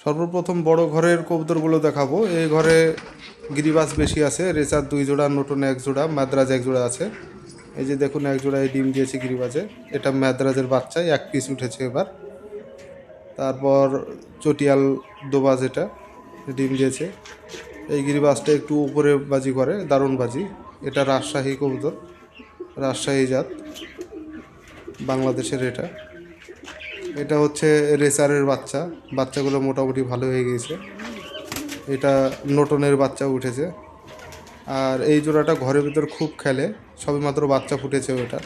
সর্বপ্রথম বড় ঘরের কবুতরগুলো দেখাবো। এই ঘরে গিরিবাজ বেশি আছে, রেসার 2 জোড়া, নতুন 1 জোড়া, মাদ্রাজ 1 জোড়া আছে। এই যে দেখুন 1 জোড়ায় ডিম দিয়েছে গিরিবাজে, এটা মাদ্রাজের বাচ্চাই, 1 পিস উঠেছে এবার। তারপর চটিয়াল দোবাজ, এটা ডিম দিয়েছে। এই গিরিবাজটা একটু উপরে বাজি করে, দারুণ বাজি। এটা রাজশাহী কবুতর, রাজশাহী জাত, বাংলাদেশের। এটা এটা হচ্ছে রেসারের বাচ্চা, বাচ্চাগুলো মোটামুটি ভালো হয়ে গিয়েছে। এটা নটনের বাচ্চা উঠেছে। আর এই জোড়াটা ঘরের ভিতর খুব খেলে, সবেমাত্র বাচ্চা ফুটেছে ওটা।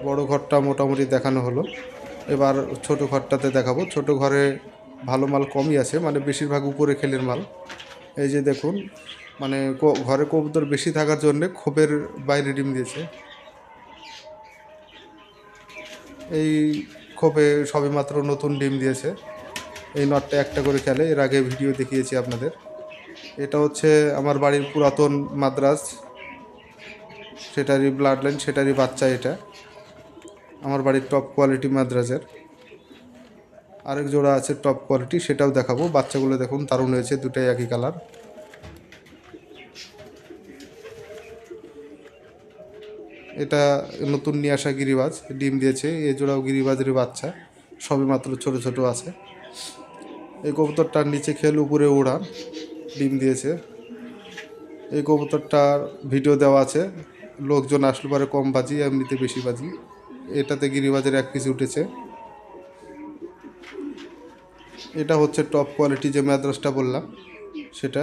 বড় ঘরটা মোটামুটি দেখানো হলো, এবার ছোট ঘরটাতে দেখাবো। ছোট ঘরে ভালো মাল কমই আছে, মানে বেশিরভাগ উপরে খেলের মাল। এই যে দেখুন, মানে ঘরে কবুতর বেশি থাকার জন্যে খোপের বাইরে ডিম দিয়েছে। এই খোপে সবেমাত্র নতুন ডিম দিয়েছে। এই নটটা একটা করে খেলে, এর আগে ভিডিও দেখিয়েছি আপনাদের। এটা হচ্ছে আমার বাড়ির পুরাতন মাদ্রাজ, সেটারই ব্লাড লাইন, সেটারই বাচ্চা। এটা আমার বাড়ির টপ কোয়ালিটি মাদ্রাজের। আরেক জোড়া আছে টপ কোয়ালিটি, সেটাও দেখাবো। বাচ্চাগুলো দেখুন দারুণ হয়েছে, দুটাই একই কালার। এটা নতুন নিয়ে আসা গিরিবাজ, ডিম দিয়েছে। এই জোড়াও গিরিবাজের বাচ্চা, সবে মাত্র ছোট ছোট আছে। এই কবুতরটার নিচে খেল, উপরে উড়ান, ডিম দিয়েছে। এই কবুতরটার ভিডিও দেওয়া আছে, লোকজন আসলে পরে কম বাজি, এমনিতে বেশি বাজি। এটাতে গিরিবাজের 1 পিস উঠেছে। এটা হচ্ছে টপ কোয়ালিটি যে ম্যাদ্রাসটা বললাম সেটা।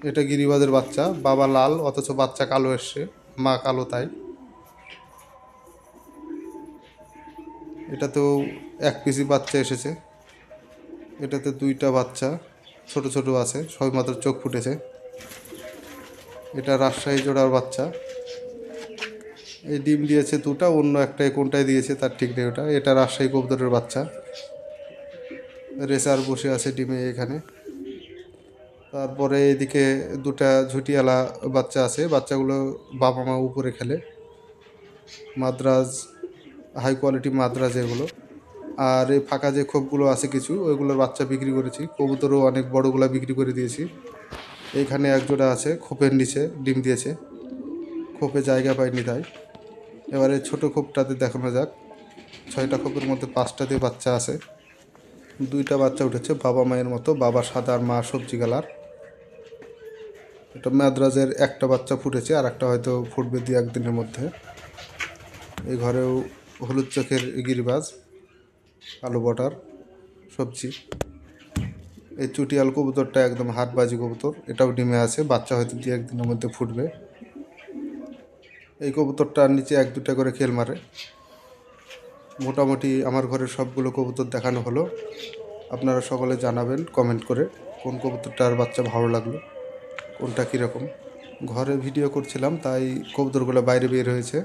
এটা গিরিবাজের বাচ্চা, বাবা লাল অথচ বাচ্চা কালো এসছে, মা কালো তাই। এটাতেও 1 পিসই বাচ্চা এসেছে। এটাতে 2টা বাচ্চা ছোট ছোট আছে, সবেমাত্র চোখ ফুটেছে। এটা রাজশাহী জোড়ার বাচ্চা। এই ডিম দিয়েছে 2টা, অন্য একটা কোনটায় দিয়েছে তার ঠিক নেই ওটা। এটা রাজশাহী কবুতরের বাচ্চা, রেসার বসে আছে ডিমে এখানে। তারপরে এদিকে 2টা ঝুটিয়ালা বাচ্চা আছে, বাচ্চাগুলো বাবা মা উপরে খেলে, মাদ্রাজ, হাই কোয়ালিটি মাদ্রাজ এগুলো। আর এই ফাঁকা যে খোপগুলো আছে কিছু, ওইগুলোর বাচ্চা বিক্রি করেছি। কবুতরও অনেক বড়গুলো বিক্রি করে দিয়েছি। এইখানে 1 জোড়া আছে, খোপের নিচে ডিম দিয়েছে, খোপে জায়গা পায়নি তাই। এবারে ছোট খোপটাতে দেখানো যাক। 6টা খোপের মধ্যে 5টাতে বাচ্চা আছে, 2টা বাচ্চা উঠেছে বাবা মায়ের মতো, বাবা সাদা আর মা সবজি কালার। এটা মাদ্রাজের একটা বাচ্চা ফুটেছে, আর একটা হয়তো ফুটবে 2-1 দিনের মধ্যে। এই ঘরেও হলুদ চোখের গিরিবাজ, কালো বটার সবজি। এই চুটিয়াল কবুতরটা একদম হাটবাজি কবুতর, এটাও ডিমে আছে, বাচ্চা হয়তো 2-1 দিনের মধ্যে ফুটবে। এই কবুতরটার নিচে 1-2টা করে খেল মারে। মোটামুটি আমার ঘরের সবগুলো কবুতর দেখানো হলো। আপনারা সকলে জানাবেন কমেন্ট করে কোন কবুতরটার বাচ্চা ভালো লাগলো, কোনটা কীরকম। ঘরে ভিডিও করছিলাম তাই কবুতরগুলো বাইরে বের হয়েছে।